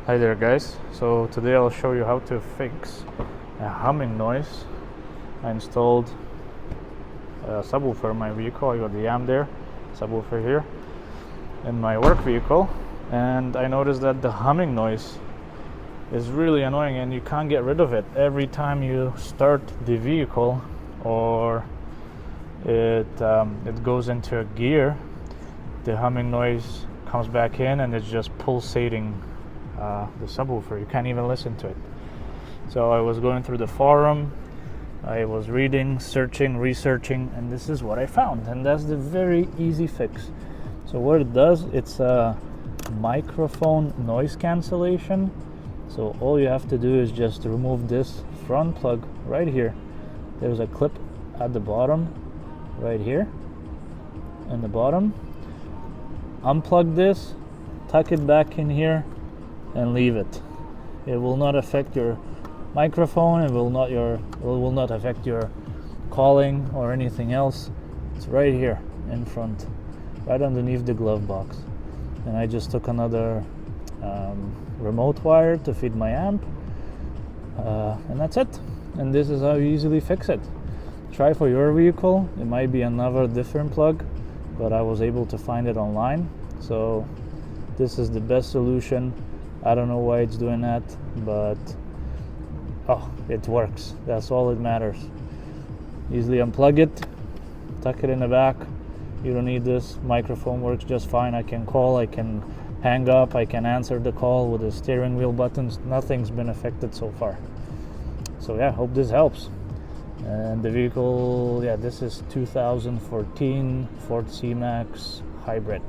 Hi there guys, so today I'll show you how to fix a humming noise. I installed a subwoofer in my vehicle. I got the amp there, subwoofer here in my work vehicle, and I noticed that the humming noise is really annoying and you can't get rid of it. Every time you start the vehicle or it goes into a gear, the humming noise comes back in and it's just pulsating the subwoofer. You can't even listen to it. So I was going through the forum, I was reading, searching, researching, and this is what I found, and that's the very easy fix. So what it does, it's a microphone noise cancellation. So all you have to do is just remove this front plug right here. There's a clip at the bottom right here in the bottom. Unplug this, tuck it back in here, and leave it. It will not affect your microphone. It will not affect your calling or anything else. It's right here in front, right underneath the glove box. And I just took another remote wire to feed my amp, and that's it. And this is how you easily fix it. Try for your vehicle. It might be another different plug, but I was able to find it online. So this is the best solution. I don't know why it's doing that, but it works. That's all that matters. Easily unplug it, tuck it in the back. You don't need this. Microphone works just fine. I can call, I can hang up, I can answer the call with the steering wheel buttons. Nothing's been affected so far. So yeah, hope this helps. And the vehicle, this is 2014 Ford C-Max Hybrid.